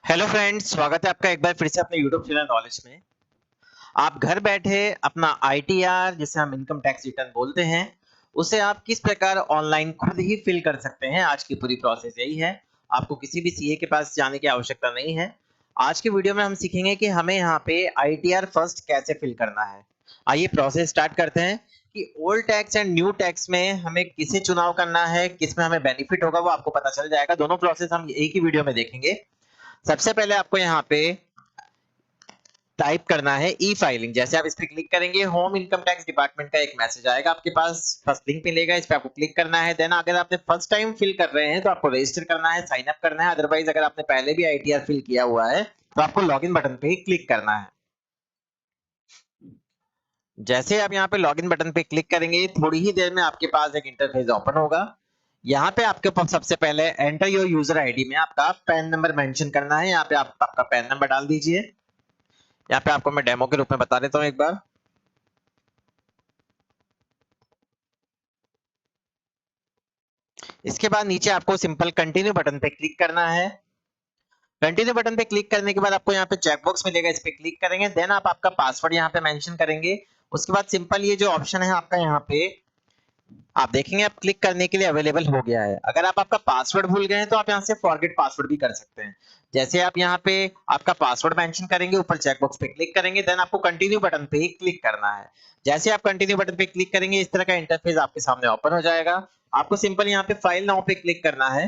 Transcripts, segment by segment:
Hello friends, स्वागत है आपका एक बार फिर से अपने यूट्यूब चैनल नॉलेज में। आप घर बैठे अपना आईटीआर, जिसे हम इनकम टैक्स रिटर्न बोलते हैं, उसे आप किस प्रकार ऑनलाइन खुद ही फिल कर सकते हैं। आज की पूरी प्रोसेस यही है। आपको किसी भी सीए के पास जाने की आवश्यकता नहीं है। आज की वीडियो में हम सीखेंगे कि हमें यहाँ पे आईटीआर फर्स्ट कैसे फिल करना है। आइए प्रोसेस स्टार्ट करते हैं कि old tax and new tax में हमें किसे चुनाव करना है, किसमें हमें बेनिफिट होगा, वो आपको पता चल जाएगा। दोनों प्रोसेस हम एक ही वीडियो में देखेंगे। सबसे पहले आपको यहाँ पे टाइप करना है ई फाइलिंग। जैसे आप इस पे क्लिक करेंगे, होम इनकम टैक्स डिपार्टमेंट का एक मैसेज आएगा आपके पास। फर्स्ट लिंक मिलेगा, इस पे आपको क्लिक करना है। देन अगर आपने फर्स्ट टाइम फिल कर रहे हैं तो आपको रजिस्टर करना है, साइन अप करना है। अदरवाइज अगर आपने पहले भी आईटीआर फिल किया हुआ है तो आपको लॉगिन बटन पे ही क्लिक करना है। जैसे आप यहाँ पे लॉगिन बटन पे क्लिक करेंगे, थोड़ी ही देर में आपके पास एक इंटरफेस ओपन होगा। यहाँ पे आपके पास सबसे पहले एंटर योर यूजर आईडी में आपका पैन नंबर मेंशन करना है। यहाँ पे आप आपका पैन नंबर डाल दीजिए। यहाँ पे आपको मैं डेमो के रूप में बता देता हूँ एक बार। इसके बाद नीचे आपको सिंपल कंटिन्यू बटन पे क्लिक करना है। कंटिन्यू बटन पे क्लिक करने के बाद आपको यहाँ पे चेक बॉक्स मिलेगा, इस पे क्लिक करेंगे। देन आप आपका पासवर्ड यहाँ पे मेंशन करेंगे। उसके बाद सिंपल ये जो ऑप्शन है आपका यहाँ पे आप देखेंगे, आप क्लिक करने के लिए अवेलेबल हो गया है। अगर आप आपका पासवर्ड भूल गए हैं तो आप यहाँ से फॉरगेट पासवर्ड भी कर सकते हैं। जैसे आप यहाँ पे आपका पासवर्ड मेंशन करेंगे, ऊपर चेक बॉक्स पे क्लिक करेंगे, देन आपको कंटिन्यू बटन पे ही क्लिक करना है। जैसे आप कंटिन्यू बटन पे क्लिक करेंगे, इस तरह का इंटरफेस आपके सामने ओपन हो जाएगा। आपको सिंपल यहाँ पे फाइल नाउ पे क्लिक करना है।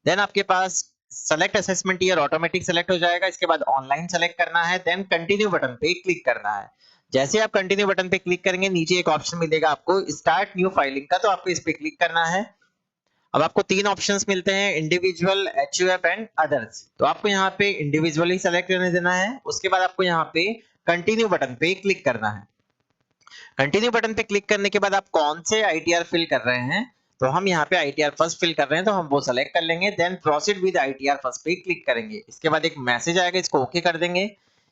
देन आपके पास select assessment year automatic select हो जाएगा। इसके बाद ऑनलाइन सेलेक्ट करना है, देन कंटिन्यू बटन पे क्लिक करना है। जैसे आप कंटिन्यू बटन पे क्लिक करेंगे, नीचे एक ऑप्शन मिलेगा आपको स्टार्ट न्यू फाइलिंग का, तो आपको इस पे क्लिक करना है। अब आपको तीन ऑप्शंस मिलते हैं, इंडिविजुअल, एचयूएफ एंड अदर्स। तो आपको यहाँ पे इंडिविजुअली सेलेक्ट करने देना है। उसके बाद आपको यहाँ पे कंटिन्यू बटन पे क्लिक करना है। कंटिन्यू बटन पे क्लिक करने के बाद आप कौन से आईटीआर फिल कर रहे हैं, तो हम यहाँ पे आईटीआर फर्स्ट फिल कर रहे हैं तो हम वो सेलेक्ट कर लेंगे। Then proceed with ITR first पे क्लिक करेंगे। इसके बाद एक मैसेज आएगा, इसको ओके कर देंगे।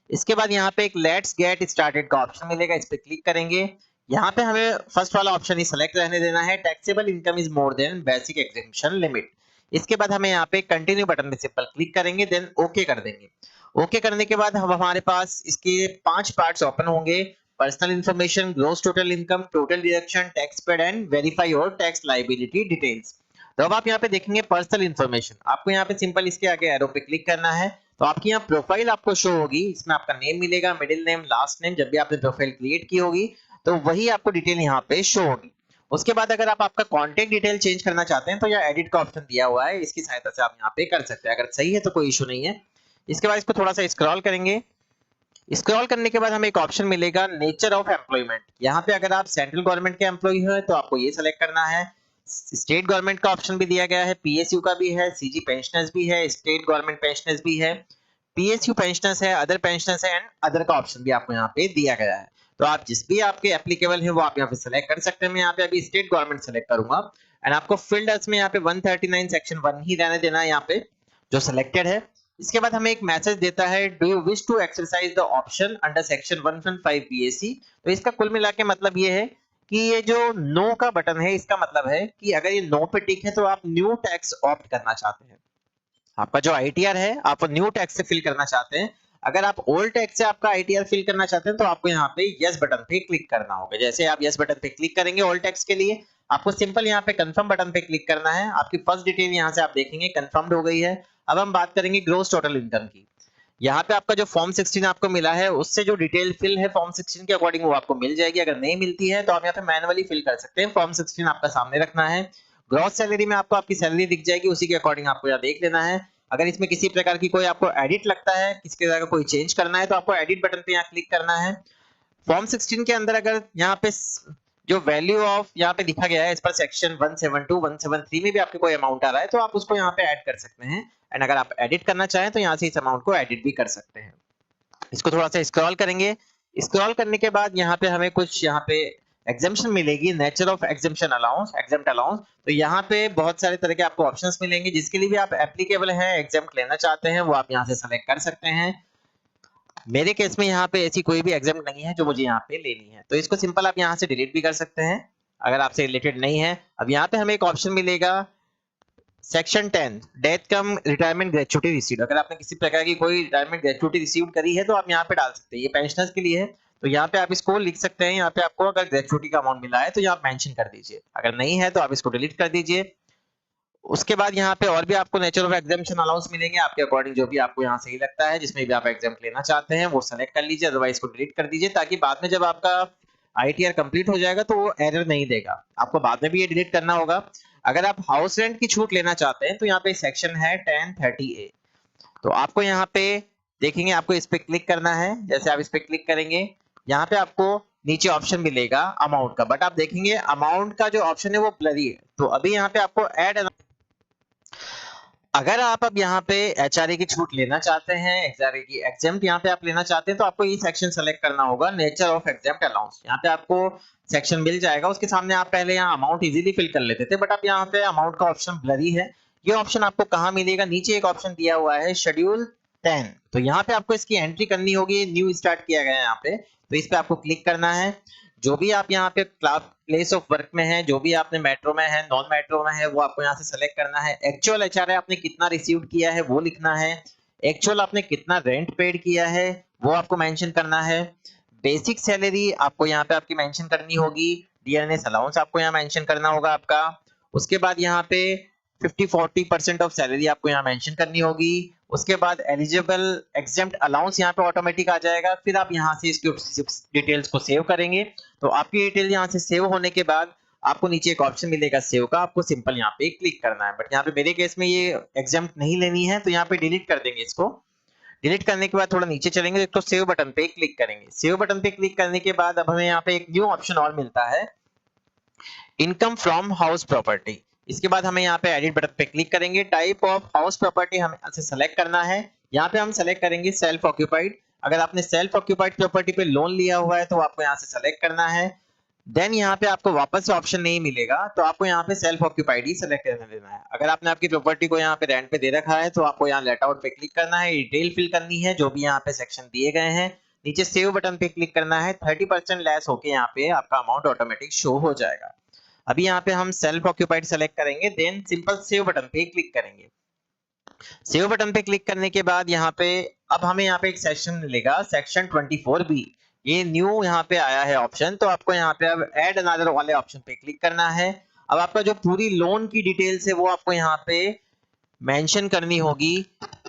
इसके बाद यहाँ पे एक लेट्स गेट स्टार्टेड का ऑप्शन मिलेगा, इस पे क्लिक करेंगे। यहाँ पे हमें फर्स्ट वाला ऑप्शन ही सेलेक्ट रहने देना है, taxable income is more than basic exemption limit. इसके बाद हमें यहाँ पे कंटिन्यू बटन पे सिंपल क्लिक करेंगे, देन ओके कर देंगे। ओके करने के बाद हम हमारे पास इसके 5 पार्ट्स ओपन होंगे। Personal information, gross total income, total deduction, tax paid and verify और टैक्स लायबिलिटी डिटेल्स। तो अब आप यहाँ पे देखेंगे पर्सनल इंफॉर्मेशन, आपको यहाँ पे सिंपल इसके आगे एरो पे क्लिक करना है। तो आपकी यहाँ प्रोफाइल आपको शो होगी, इसमें आपका नेम मिलेगा, मिडिल नेम, लास्ट नेम। जब भी आपने प्रोफाइल क्रिएट की होगी तो वही आपको डिटेल यहाँ पे शो होगी। उसके बाद अगर आप आपका कॉन्टेक्ट डिटेल चेंज करना चाहते हैं तो यहाँ एडिट का ऑप्शन दिया हुआ है, इसकी सहायता से आप यहाँ पे कर सकते हैं। अगर सही है तो कोई इशू नहीं है। इसके बाद इसको थोड़ा सा स्क्रॉल करेंगे। स्क्रॉल करने के बाद हमें एक ऑप्शन मिलेगा नेचर ऑफ एम्प्लॉयमेंट। यहाँ पे अगर आप सेंट्रल गवर्नमेंट के एम्प्लॉय हो तो आपको ये सेलेक्ट करना है। स्टेट गवर्नमेंट का ऑप्शन भी दिया गया है, पीएसयू का भी है, सीजी पेंशनर्स भी है, स्टेट गवर्नमेंट पेंशनर्स भी है, पीएसयू पेंशनर्स है, अदर पेंशनर्स है एंड अदर का ऑप्शन भी आपको यहाँ पे दिया गया है। तो आप जिस भी आपके एप्लीकेबल है वो आप यहाँ पे सेलेक्ट कर सकते हैं। मैं यहाँ पे अभी स्टेट गवर्नमेंट सेलेक्ट करूंगा। एंड आपको फील्ड्स में यहाँ पे 139 सेक्शन 1 ही रहने देना है यहाँ पे, जो सिलेक्टेड है। इसके बाद हमें एक मैसेज देता है, do you wish to exercise the option under section 115 BSC. तो इसका कुल मिला के मतलब ये है कि ये जो नो का बटन है, इसका मतलब है कि अगर ये नो पे टिक है तो आप न्यू टैक्स ऑप्ट करना चाहते हैं। आपका जो आईटीआर है आप न्यू टैक्स से फिल करना चाहते हैं। अगर आप ओल्ड टैक्स से आपका आईटीआर फिल करना चाहते हैं तो आपको यहाँ पे यस बटन पे क्लिक करना होगा। जैसे आप यस बटन पे क्लिक करेंगे ओल्ड टैक्स के लिए, आपको सिंपल यहाँ पे कंफर्म बटन पे क्लिक करना है। आपकी फर्स्ट डिटेल यहाँ से आप देखेंगे कंफर्म्ड हो गई है। अब हम बात करेंगे ग्रोस टोटल इनकम की। यहाँ पे आपका जो फॉर्म 16 आपको मिला है उससे जो डिटेल फिल है फॉर्म 16 के अकॉर्डिंग वो आपको मिल जाएगी। अगर नहीं मिलती है तो आप यहाँ पे मैनुअली फिल कर सकते हैं। फॉर्म 16 आपका सामने रखना है। ग्रॉस सैलरी में आपको आपकी सैलरी दिख जाएगी, उसी के अकॉर्डिंग आपको यहाँ देख लेना है। अगर इसमें किसी प्रकार की कोई आपको एडिट लगता है, किसी प्रकार का कोई चेंज करना है तो आपको एडिट बटन पे यहाँ क्लिक करना है। फॉर्म 16 के अंदर अगर यहाँ पे जो वैल्यू ऑफ यहाँ पे लिखा गया है, इस पर सेक्शन 172 173 में भी आपके कोई अमाउंट आ रहा है तो आप उसको यहाँ पे ऐड कर सकते हैं। एंड अगर आप एडिट करना चाहें तो यहाँ से इस अमाउंट को एडिट भी कर सकते हैं। इसको थोड़ा सा स्क्रॉल करेंगे। स्क्रॉल करने के बाद यहाँ पे हमें कुछ यहाँ पे एग्जाम्पशन मिलेगी, nature of exemption allowance, exempt allowance. तो यहाँ पे बहुत सारे तरह के आपको ऑप्शंस मिलेंगे, जिसके लिए भी आप एप्लीकेबल है, एग्जाम्प्ट लेना चाहते हैं वो आप यहाँ से सेलेक्ट कर सकते हैं। मेरे केस में यहाँ पे ऐसी कोई भी एग्जाम नहीं है जो मुझे यहाँ पे लेनी है, तो इसको सिंपल आप यहाँ से डिलीट भी कर सकते हैं अगर आपसे रिलेटेड नहीं है। अब यहाँ पे हमें एक ऑप्शन मिलेगा सेक्शन 10 डेथ कम रिटायरमेंट ग्रेचुटी रिसीव्ड, अगर आपने किसी प्रकार की कोई रिटायरमेंट ग्रेचुटी रिसीव करी है तो आप यहाँ पे डाल सकते हैं। ये पेंशनर्स के लिए है, तो यहाँ पे आप इसको लिख सकते हैं। यहाँ पे आपको अगर ग्रेचुटी का अमाउंट मिला है तो यहाँ मेंशन कर दीजिए, अगर नहीं है तो आप इसको डिलीट कर दीजिए। उसके बाद यहाँ पे और भी आपको नेचर ऑफ एग्जाम्पशन अलाउंस मिलेंगे, आपके अकॉर्डिंग जो भी आपको यहाँ सही लगता है, जिसमें भी आप एग्जाम लेना चाहते हैं वो सेलेक्ट कर लीजिए, अदरवाइज इसको डिलीट कर दीजिए, ताकि बाद में जब आपका आईटीआर कंप्लीट हो जाएगा तो वो एरर नहीं देगा। आपको बाद में भी ये डिलीट करना होगा। अगर आप हाउस रेंट की छूट लेना चाहते हैं तो यहाँ पे सेक्शन है 1030A, तो आपको यहाँ पे देखेंगे, आपको इस पे क्लिक करना है। जैसे आप इस पे क्लिक करेंगे, यहाँ पे आपको नीचे ऑप्शन मिलेगा अमाउंट का, बट आप देखेंगे अमाउंट का जो ऑप्शन है वो ब्लरी है, तो अभी यहाँ पे आपको ऐड, अगर आप अब यहाँ पे एचआरए की छूट लेना चाहते हैं, एचआरए की एग्जेम्प्ट यहाँ पे आप लेना चाहते हैं, तो आपको ये सेक्शन सेलेक्ट करना होगा, नेचर ऑफ एग्जेम्प्ट अलाउंस। यहाँ पे आपको सेक्शन मिल जाएगा, उसके सामने आप पहले यहाँ अमाउंट इजीली फिल कर लेते थे, बट अब यहाँ पे अमाउंट का ऑप्शन ब्लरी है। ये ऑप्शन आपको कहाँ मिलेगा? नीचे एक ऑप्शन दिया हुआ है शेड्यूल 10, तो यहाँ पे आपको इसकी एंट्री करनी होगी, न्यू स्टार्ट किया गया है यहाँ पे, तो इस पे आपको क्लिक करना है। जो भी आप यहाँ पे प्लेस ऑफ वर्क में है, जो भी आपने मेट्रो में है, नॉन मेट्रो में है, वो आपको यहाँ से सेलेक्ट करना है। एक्चुअल एचआरए आपने कितना रिसीव किया है वो लिखना है। एक्चुअल आपने कितना रेंट पेड किया है वो आपको मेंशन करना है। बेसिक सैलरी आपको यहाँ पे आपकी मेंशन करनी होगी। डीएनएस अलाउंस आपको यहाँ मेंशन करना होगा आपका। उसके बाद यहाँ पे 50-40% ऑफ सैलरी आपको यहाँ मेंशन करनी होगी। उसके बाद एलिजिबल एग्जेम्प्ट अलाउंस यहाँ पे ऑटोमेटिक आ जाएगा। फिर आप यहाँ से इसकी डिटेल्स को सेव करेंगे, तो आपकी डिटेल यहाँ से सेव होने के बाद आपको नीचे एक ऑप्शन मिलेगा सेव का, आपको सिंपल यहाँ पे क्लिक करना है। बट यहाँ पे मेरे केस में ये एग्जेम्प्ट नहीं लेनी है, तो यहाँ पे डिलीट कर देंगे इसको। डिलीट करने के बाद थोड़ा नीचे चलेंगे तो सेव बटन पे क्लिक करेंगे। सेव बटन पे क्लिक करने के बाद अब हमें यहाँ पे एक न्यू ऑप्शन और मिलता है, इनकम फ्रॉम हाउस प्रॉपर्टी। इसके बाद हमें यहाँ पे एडिट बटन पे क्लिक करेंगे। टाइप ऑफ हाउस प्रॉपर्टी हमें से सेलेक्ट करना है। यहाँ पे हम सेलेक्ट करेंगे सेल्फ ऑक्यूपाइड। अगर आपने सेल्फ ऑक्यूपाइड प्रॉपर्टी पे लोन लिया हुआ है तो आपको यहाँ से सेलेक्ट करना है। देन यहाँ पे आपको वापस से ऑप्शन नहीं मिलेगा, तो आपको यहाँ पे सेल्फ ऑक्यूपाइड ही सेलेक्ट करने देना है। अगर आपने आपकी प्रॉपर्टी को यहाँ पे रेंट पे दे रखा है तो आपको यहाँ लेट आउट पे क्लिक करना है, डिटेल फिल करनी है जो भी यहाँ पे सेक्शन दिए गए हैं। नीचे सेव बटन पे क्लिक करना है। 30% लेस होके यहाँ पे आपका अमाउंट ऑटोमेटिक शो हो जाएगा। अभी यहाँ पे हम सेल्फ ऑक्यूपाइड सेलेक्ट करेंगे, देन सिंपल सेव बटन पे क्लिक करेंगे। सेव बटन पे क्लिक करने के बाद यहाँ पे अब हमें यहाँ पे एक सेक्शन मिलेगा, सेक्शन 24B। ये न्यू यहाँ पे आया है ऑप्शन, तो आपको यहाँ पे अब ऐड अनदर वाले ऑप्शन पे क्लिक करना है। अब आपका जो पूरी लोन की डिटेल्स है वो आपको यहाँ पे मेंशन करनी होगी,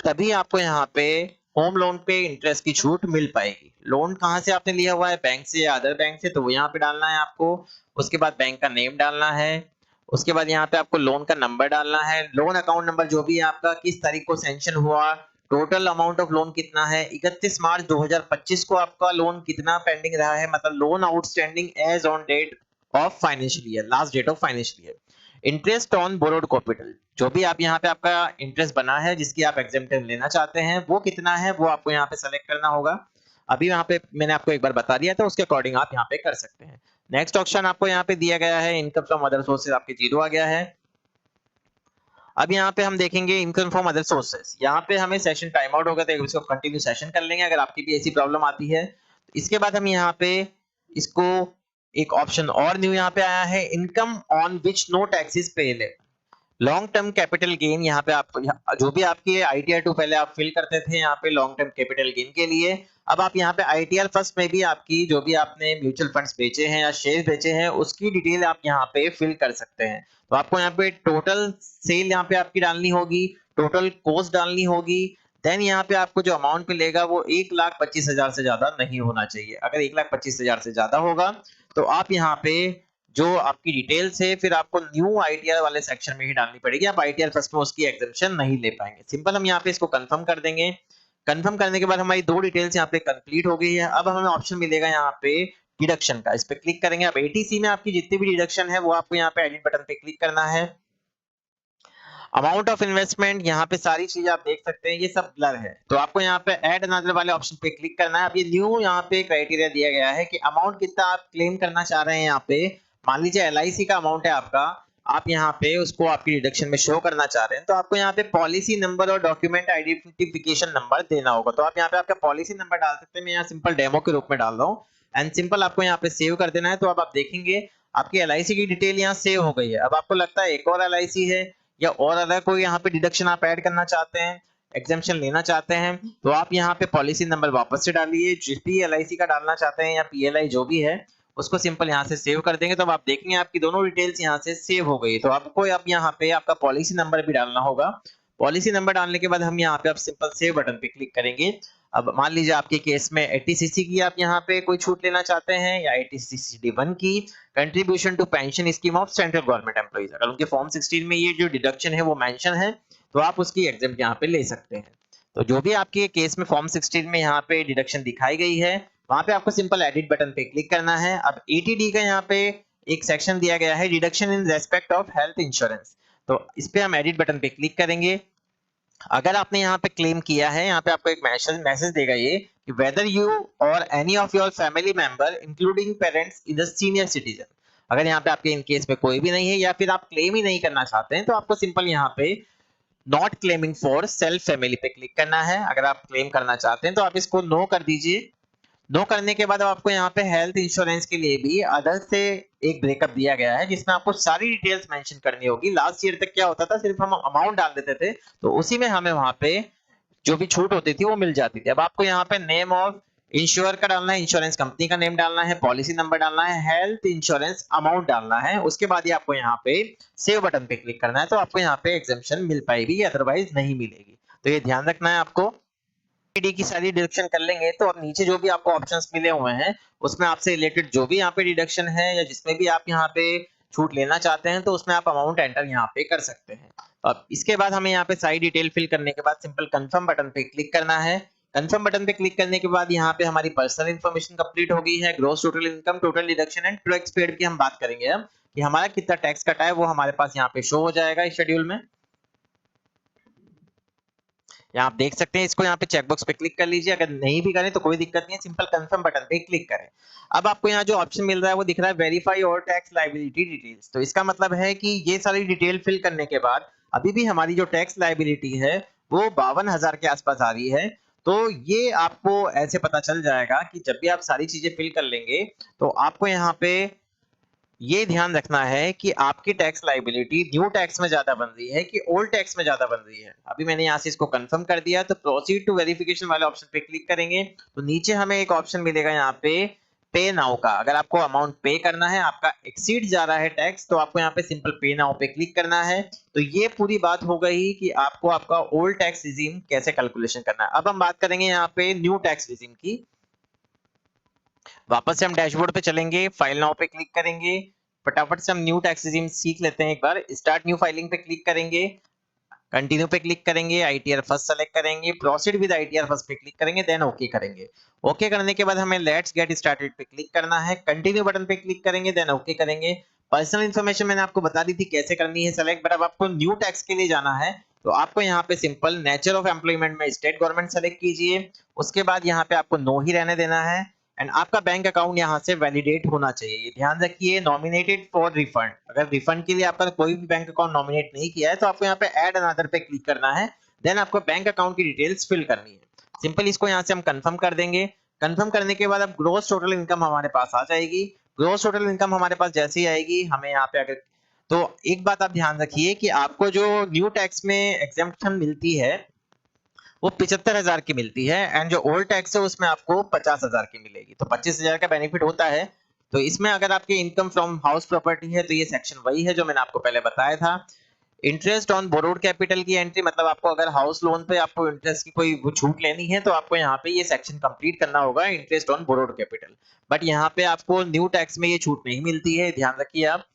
तभी आपको यहाँ पे होम लोन पे इंटरेस्ट की छूट मिल पाएगी। लोन कहाँ से आपने लिया हुआ है, बैंक से या अदर बैंक से, तो वो यहाँ पे डालना है आपको। उसके बाद बैंक का नेम डालना है। उसके बाद यहाँ पे आपको लोन का नंबर डालना है, लोन अकाउंट नंबर जो भी है आपका, किस तारीख को सैंक्शन हुआ, टोटल अमाउंट ऑफ लोन कितना है, 31 मार्च 2025 को आपका लोन कितना पेंडिंग रहा है, मतलब loan outstanding as on date of financial year, last date of financial year. Interest on borrowed capital, जो भी आप यहाँ पे आपका इंटरेस्ट बना है जिसकी आप एग्जेम्पशन लेना चाहते हैं वो कितना है वो आपको यहाँ पे सेलेक्ट करना होगा। अभी यहाँ पे मैंने आपको एक बार बता दिया था, उसके अकॉर्डिंग आप यहाँ पे कर सकते हैं। नेक्स्ट ऑप्शन आपको यहाँ पे दिया गया है, इनकम फ्रॉम अदर सोर्सेज आपके 0 आ गया है। अब यहाँ पे हम देखेंगे इनकम फ्रॉम अदर सोर्सेज, यहाँ पे हमें सेशन टाइम आउट होगा तो इसको कंटिन्यू सेशन कर लेंगे अगर आपकी भी ऐसी प्रॉब्लम आती है। इसके बाद हम यहाँ पे इसको एक ऑप्शन और न्यू यहाँ पे आया है, income on which no taxes paid. Long term capital gain, यहाँ पे आप जो भी आपकी आईटीआर 2 पहले आप फिल करते थे यहाँ पे लॉन्ग टर्म कैपिटल गेन के लिए, अब आप यहाँ पे आईटीआर फर्स्ट में भी आपकी जो भी आपने म्यूचुअल फंड्स बेचे हैं या शेयर बेचे हैं उसकी डिटेल आप यहाँ पे फिल कर सकते हैं। तो आपको यहाँ पे टोटल सेल यहाँ पे आपकी डालनी होगी, टोटल कॉस्ट डालनी होगी। देन यहाँ पे आपको जो अमाउंट मिलेगा वो 1,25,000 से ज्यादा नहीं होना चाहिए। अगर 1,25,000 से ज्यादा होगा तो आप यहाँ पे जो आपकी डिटेल्स है फिर आपको न्यू आईटीआर वाले सेक्शन में ही डालनी पड़ेगी, आप आईटीआर फर्स्ट में उसकी एग्जेम्पशन नहीं ले पाएंगे। सिंपल हम यहाँ पे इसको कंफर्म कर देंगे। कंफर्म करने के बाद हमारी 2 डिटेल्स यहाँ पे कंप्लीट हो गई है। अब हमें ऑप्शन मिलेगा यहाँ पे डिडक्शन का, इस पे क्लिक करेंगे। अब एटीसी में आपकी जितनी भी डिडक्शन है वो आपको यहाँ पे एडिट बटन पे क्लिक करना है। अमाउंट ऑफ इन्वेस्टमेंट, यहाँ पे सारी चीजें आप देख सकते हैं, ये सब ब्लर है, तो आपको यहाँ पे ऐड अनदर वाले ऑप्शन पे क्लिक करना है। अब ये न्यू यहाँ पे क्राइटेरिया दिया गया है कि अमाउंट कितना आप क्लेम करना चाह रहे हैं। यहाँ पे मान लीजिए एलआईसी का अमाउंट है आपका, आप यहाँ पे उसको आपकी डिडक्शन में शो करना चाह रहे हैं, तो आपको यहाँ पे पॉलिसी नंबर और डॉक्यूमेंट आइडेंटिफिकेशन नंबर देना होगा। तो आप यहाँ पे आपका पॉलिसी नंबर डाल सकते हैं, मैं यहाँ सिंपल डेमो के रूप में डाल रहा हूँ एंड सिंपल आपको यहाँ पे सेव कर देना है। तो अब आप देखेंगे आपकी एलआईसी की डिटेल यहाँ सेव हो गई है। अब आपको लगता है एक और एलआईसी है या और अदर कोई यहाँ पे डिडक्शन आप ऐड करना चाहते हैं, एग्जेम्पशन लेना चाहते हैं, तो आप यहाँ पे पॉलिसी नंबर वापस से डालिए, जिस भी LIC का डालना चाहते हैं या PLI जो भी है उसको सिंपल यहाँ से सेव कर देंगे। तो अब आप देखेंगे आपकी दोनों डिटेल्स यहाँ से सेव हो गई। तो आपको अब यहाँ पे आपका पॉलिसी नंबर भी डालना होगा। पॉलिसी नंबर डालने के बाद हम यहाँ पे अब सिंपल सेव बटन पे क्लिक करेंगे। अब मान लीजिए आपके केस में 80cc की आप यहाँ पे कोई छूट लेना चाहते हैं या 80cc-D1 की contribution to pension scheme of central government employees, अगर उनके फॉर्म 16 में ये जो डिडक्शन है वो मेंशन है तो आप उसकी एग्जाम्प्ट यहाँ पे ले सकते हैं। तो जो भी आपके केस में फॉर्म 16 में यहाँ पे डिडक्शन दिखाई गई है वहां पे आपको सिंपल एडिट बटन पे क्लिक करना है। अब ETD का यहाँ पे एक सेक्शन दिया गया है, deduction in respect of health insurance, तो इस पे हम एडिट बटन पे क्लिक करेंगे। अगर आपने यहाँ पे क्लेम किया है, यहाँ पे आपको एक मैसेज देगा ये कि वेदर यू और any of your family member including parents is a senior citizen, अगर यहाँ पे आपके इन केस में कोई भी नहीं है या फिर आप क्लेम ही नहीं करना चाहते हैं तो आपको सिंपल यहाँ पे not claiming for self family पे क्लिक करना है। अगर आप क्लेम करना चाहते हैं तो आप इसको नो कर दीजिए। नो करने के बाद आपको यहाँ पे हेल्थ इंश्योरेंस के लिए भी अदर से एक ब्रेकअप दिया गया है जिसमें आपको सारी डिटेल्स मेंशन करनी होगी। लास्ट ईयर तक क्या होता था, सिर्फ हम अमाउंट डाल देते थे तो उसी में हमें वहां पे जो भी छूट होती थी वो मिल जाती थी। अब आपको यहाँ पे नेम ऑफ इंश्योर का डालना है, इंश्योरेंस कंपनी का नेम डालना है, पॉलिसी नंबर डालना है, हेल्थ इंश्योरेंस अमाउंट डालना है, उसके बाद ही आपको यहाँ पे सेव बटन पे क्लिक करना है। तो आपको यहाँ पे एग्जेम्पशन मिल पाएगी, अदरवाइज नहीं मिलेगी। तो ये ध्यान रखना है आपको। की सारी डिडक्शन कर लेंगे तो अब नीचे जो भी आपको ऑप्शंस मिले हुए हैं उसमें आपसे रिलेटेड जो भी यहाँ पे डिडक्शन है या जिसमें भी आप यहाँ पे छूट लेना चाहते हैं तो उसमें आप अमाउंट एंटर यहाँ पे कर सकते हैं। अब इसके बाद हमें यहाँ पे सारी डिटेल फिल करने के बाद सिंपल कंफर्म बटन पे क्लिक करना है। कंफर्म बटन पे क्लिक करने के बाद यहाँ पे हमारी पर्सनल इन्फॉर्मेशन कंप्लीट हो गई है। Gross total income, total deduction and tax paid की हम बात करेंगे अब कि हमारा कितना टैक्स कटा है वो हमारे पास यहाँ पे शो हो जाएगा इस शेड्यूल में। यहाँ आप देख सकते हैं, इसको यहाँ पे चेकबॉक्स पे क्लिक कर लीजिए। अगर नहीं भी करें तो कोई दिक्कत नहीं है, सिंपल कंफर्म बटन पे क्लिक करें। अब आपको यहाँ जो ऑप्शन मिल रहा है वो दिख रहा है वेरीफाई और टैक्स लायबिलिटी डिटेल्स। तो इसका मतलब है कि ये सारी डिटेल फिल करने के बाद अभी भी हमारी जो टैक्स लायबिलिटी है वो 52,000 के आसपास आ रही है। तो ये आपको ऐसे पता चल जाएगा कि जब भी आप सारी चीजें फिल कर लेंगे तो आपको यहाँ पे ये ध्यान रखना है कि आपकी टैक्स लायबिलिटी न्यू टैक्स में ज्यादा बन रही है कि ओल्ड टैक्स में ज्यादा बन रही है। अभी मैंने यहाँ से इसको कंफर्म कर दिया तो प्रोसीड टू वेरिफिकेशन वाले ऑप्शन पे क्लिक करेंगे तो नीचे हमें एक ऑप्शन मिलेगा यहाँ पे पे नाउ का। अगर आपको अमाउंट पे करना है, आपका एक्सीड जा रहा है टैक्स, तो आपको यहाँ पे सिंपल पे नाउ पे क्लिक करना है। तो ये पूरी बात हो गई कि आपको आपका ओल्ड टैक्स रिजीम कैसे कैलकुलेशन करना है। अब हम बात करेंगे यहाँ पे न्यू टैक्स रिजीम की। वापस से हम डैशबोर्ड पे चलेंगे, फाइल नाउ पे क्लिक करेंगे, फटाफट से हम न्यू टैक्स रिजीम सीख लेते हैं एक बार। स्टार्ट न्यू फाइलिंग पे क्लिक करेंगे, कंटिन्यू पे क्लिक करेंगे, ITR फर्स्ट सेलेक्ट करेंगे, प्रोसीड विद ITR फर्स्ट पे क्लिक करेंगे, देन ओके करेंगे। ओके करने के बाद हमें लेट्स गेट स्टार्टेड पे क्लिक करना है, कंटिन्यू बटन पे क्लिक करेंगे, देन ओके करेंगे। पर्सनल इन्फॉर्मेशन मैंने आपको बता दी थी कैसे करनी है सेलेक्ट, बट अब आपको न्यू टैक्स के लिए जाना है तो आपको यहाँ पे सिंपल नेचर ऑफ एम्प्लॉयमेंट में स्टेट गवर्नमेंट सेलेक्ट कीजिए। उसके बाद यहाँ पे आपको नो ही रहने देना है एंड आपका बैंक अकाउंट यहाँ से वैलिडेट होना चाहिए। ये ध्यान रखिए, नॉमिनेटेड फॉर रिफंड, अगर रिफंड के लिए आपका कोई भी बैंक अकाउंट नॉमिनेट नहीं किया है तो आपको यहाँ पे ऐड अनदर पे क्लिक करना है, देन आपको बैंक अकाउंट की डिटेल्स फिल करनी है। सिंपल इसको यहाँ से हम कंफर्म कर देंगे। कंफर्म करने के बाद अब ग्रोस टोटल इनकम हमारे पास आ जाएगी। ग्रोस टोटल इनकम हमारे पास जैसे ही आएगी हमें यहाँ पे अगर, तो एक बात आप ध्यान रखिए कि आपको जो न्यू टैक्स में एग्जेम्पशन मिलती है वो 75,000 की मिलती है एंड जो ओल्ड टैक्स है उसमें आपको 50,000 की मिलेगी। तो 25,000 का बेनिफिट होता है। तो इसमें अगर आपकी इनकम फ्रॉम हाउस प्रॉपर्टी है तो ये सेक्शन वही है जो मैंने आपको पहले बताया था। इंटरेस्ट ऑन बोरोड कैपिटल की एंट्री, मतलब आपको अगर हाउस लोन पे आपको इंटरेस्ट की कोई वो छूट लेनी है तो आपको यहाँ पे ये सेक्शन कंप्लीट करना होगा, interest on borrowed capital. But यहाँ पे आपको न्यू टैक्स में ये छूट नहीं मिलती है, ध्यान रखिए आप।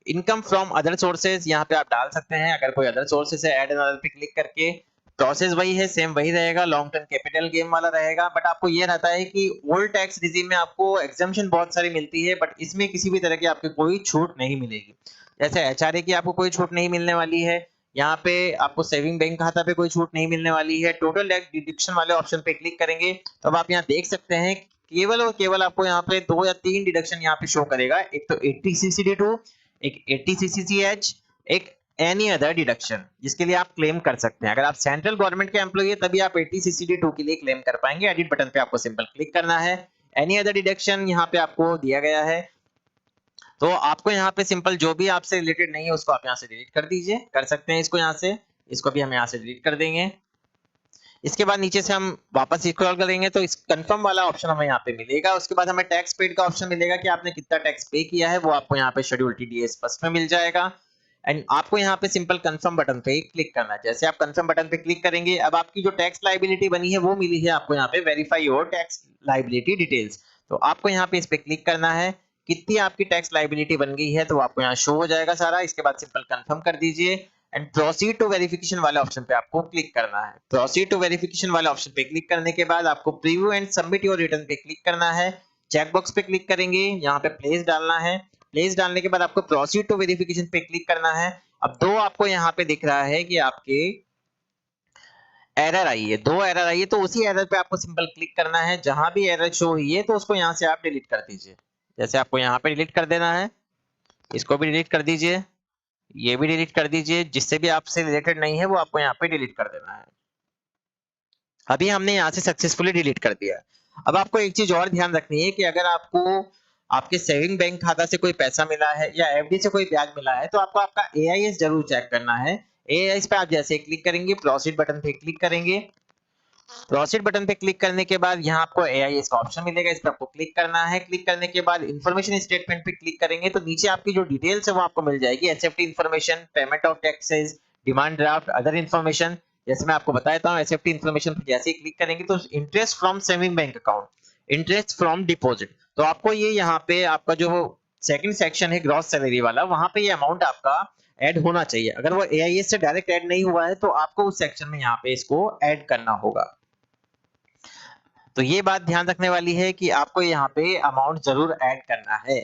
इनकम फ्रॉम अदर सोर्सेज यहाँ पे आप डाल सकते हैं, अगर कोई अदर सोर्सेज है ऐड अनदर पे क्लिक करके। प्रोसेस वही है, सेम वही रहेगा, लॉन्ग टर्म कैपिटल गेम वाला रहेगा। बट आपको ये रहता है कि ओल्ड टैक्स रिजीम में आपको एग्जेम्पशन बहुत सारी मिलती है बट इसमें किसी भी तरह की आपको कोई छूट नहीं मिलेगी। जैसे HRA की आपको कोई छूट नहीं मिलने वाली है, यहाँ पे आपको सेविंग बैंक खाता पे कोई छूट नहीं मिलने वाली है। टोटल डिडक्शन वाले ऑप्शन पे क्लिक करेंगे तो अब आप यहाँ देख सकते हैं केवल और केवल आपको यहाँ पे 2 या 3 डिडक्शन यहाँ पे शो करेगा, एक तो 80cc-D2, एक 80cc-CH, एक एनी अदर डिडक्शन जिसके लिए आप क्लेम कर सकते हैं। अगर आप सेंट्रल गवर्नमेंट के एम्प्लॉई है तभी आप 80cc-D2 के लिए क्लेम कर पाएंगे। एडिट बटन पे आपको सिंपल क्लिक करना है, एनी अदर डिडक्शन यहाँ पे आपको दिया गया है। तो आपको यहाँ पे सिंपल जो भी आपसे रिलेटेड नहीं है उसको आप यहाँ से डिलीट कर दीजिए, कर सकते हैं इसको यहाँ से, इसको भी हम यहाँ से डिलीट कर देंगे। इसके बाद नीचे से हम वापस स्क्रॉल करेंगे तो इस कंफर्म वाला ऑप्शन हमें यहाँ पे मिलेगा। उसके बाद हमें टैक्स पेड का ऑप्शन मिलेगा कि आपने कितना टैक्स पे किया है, वो आपको यहाँ पे शेड्यूल TDS फर्स्ट में मिल जाएगा। एंड आपको यहाँ पे सिंपल कंफर्म बटन पे क्लिक करना है। जैसे आप कंफर्म बटन पे क्लिक करेंगे, अब आपकी जो टैक्स लायबिलिटी बनी है वो मिली है आपको यहाँ पे verify your tax liability details. तो आपको यहाँ पे इस पे क्लिक करना है, कितनी आपकी टैक्स लायबिलिटी बन गई है तो आपको यहाँ शो हो जाएगा सारा। इसके बाद सिंपल कंफर्म कर दीजिए एंड प्रोसीड टू वेरिफिकेशन वाले ऑप्शन पे आपको क्लिक करना है। प्रोसीड टू वेरिफिकेशन वाले ऑप्शन पे क्लिक करने के बाद आपको preview and submit your return पे क्लिक करना है। चेक बॉक्स पे क्लिक करेंगे, यहाँ पे प्लेस डालना है। प्लेस डालने के बाद आपको प्रोसीड टू वेरिफिकेशन पे क्लिक करना है। अब दो आपको यहाँ पे दिख रहा है कि आपके एरर आई है, दो एरर आई है, तो उसी एरर पे आपको सिंपल क्लिक करना है। जहां भी एरर शो हुई है तो उसको यहाँ से आप डिलीट कर दीजिए। जैसे आपको यहाँ पे डिलीट कर देना है, इसको भी डिलीट कर दीजिए, ये भी डिलीट कर दीजिए, जिससे भी आपसे रिलेटेड नहीं है वो आपको यहाँ पे डिलीट कर देना है। अभी हमने यहाँ से सक्सेसफुली डिलीट कर दिया। अब आपको एक चीज और ध्यान रखनी है कि अगर आपको आपके सेविंग बैंक खाता से कोई पैसा मिला है या FD से कोई ब्याज मिला है तो आपको आपका AIS जरूर चेक करना है। AIS पे आप जैसे क्लिक करेंगे, प्रोसीड बटन पे क्लिक करेंगे। प्रोसीड बटन पे क्लिक करने के बाद यहाँ आपको AIS का ऑप्शन मिलेगा, इस पर आपको क्लिक करना है। क्लिक करने के बाद इन्फॉर्मेशन स्टेटमेंट पे क्लिक करेंगे तो नीचे आपकी जो डिटेल्स है वो आपको मिल जाएगी। SFT information, payment of taxes, demand draft, other information. जैसे मैं आपको बता देता हूँ, SFT इन्फॉर्मेशन पे जैसे ही क्लिक करेंगे तो interest from saving bank account, interest from deposit, तो आपको ये यहाँ पे आपका जो सेकंड सेक्शन है ग्रॉस सैलरी वाला, वहां पे ये अमाउंट आपका ऐड होना चाहिए। अगर वो AIS से डायरेक्ट ऐड नहीं हुआ है तो आपको उस सेक्शन में यहाँ पे इसको ऐड करना होगा। तो ये बात ध्यान रखने वाली है कि आपको यहाँ पे अमाउंट जरूर ऐड करना है।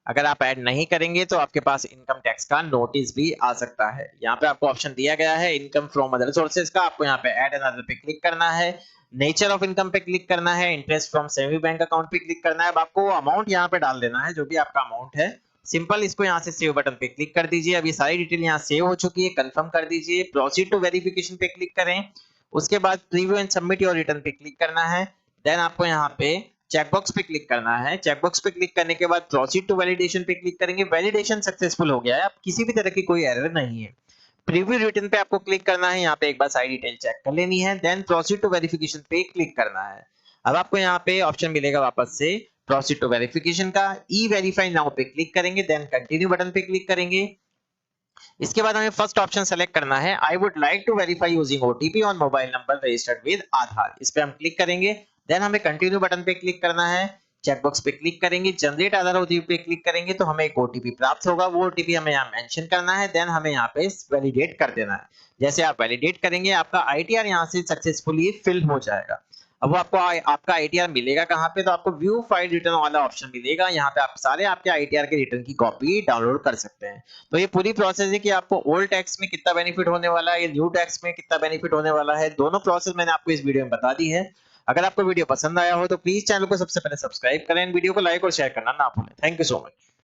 अगर आप ऐड नहीं करेंगे तो आपके पास इनकम टैक्स का नोटिस भी आ सकता है। यहाँ पे आपको ऑप्शन दिया गया है इनकम फ्रॉम अदर सोर्सेज का, आपको यहाँ पे ऐड अनदर पे क्लिक करना है। नेचर ऑफ इनकम पे क्लिक करना है, interest from saving bank account पे क्लिक करना है। अब आपको अमाउंट यहाँ पे डाल देना है जो भी आपका अमाउंट है। सिंपल इसको यहाँ से सेव बटन पे क्लिक कर दीजिए। अब ये सारी डिटेल यहाँ सेव हो चुकी है, कंफर्म कर दीजिए। प्रोसीड टू वेरिफिकेशन पे क्लिक करें, उसके बाद preview and submit your return पे क्लिक करना है। देन आपको यहाँ पे चेकबॉक्स पे क्लिक करना है। चेकबॉक्स पे क्लिक करने के बाद प्रोसीड टू वैलिडेशन पे क्लिक करेंगे। वैलिडेशन सक्सेसफुल हो गया है, अब किसी भी तरह की कोई एरर नहीं है। प्रीव्यू रिटर्न पे आपको क्लिक करना है, यहाँ पे एक बार सारी डिटेल चेक कर लेनी है। देन प्रोसीड टू वेरिफिकेशन पे क्लिक करना है। अब आपको यहाँ पे ऑप्शन मिलेगा वापस से प्रोसीड टू वेरिफिकेशन का। ई वेरीफाई नाउ पे क्लिक करेंगे, देन कंटिन्यू बटन पे क्लिक करेंगे। इसके बाद हमें फर्स्ट ऑप्शन सेलेक्ट करना है, I would like to verify using OTP on mobile number registered with Aadhaar. इस पे हम क्लिक करेंगे। देन हमें कंटिन्यू बटन पे क्लिक करना है। चेकबॉक्स पे क्लिक करेंगे, जनरेट आधार OTP पे क्लिक करेंगे तो हमें एक OTP प्राप्त होगा। वो OTP हमें यहाँ मेंशन करना है। देन हमें यहाँ पे वैलिडेट कर देना है। जैसे आप वैलिडेट करेंगे आपका ITR यहाँ से सक्सेसफुली फिल हो जाएगा। अब वो आपको आपका ITR मिलेगा कहाँ पे, तो आपको व्यू फाइल रिटर्न वाला ऑप्शन मिलेगा। यहाँ पे आप सारे आपके ITR के रिटर्न की कॉपी डाउनलोड कर सकते हैं। तो ये पूरी प्रोसेस है कि आपको ओल्ड टैक्स में कितना बेनिफिट होने वाला है, न्यू टैक्स में कितना बेनिफिट होने वाला है, दोनों प्रोसेस मैंने आपको इस वीडियो में बता दी है। अगर आपको वीडियो पसंद आया हो तो प्लीज चैनल को सबसे पहले सब्सक्राइब करें, वीडियो को लाइक और शेयर करना ना भूलें। Thank you so much.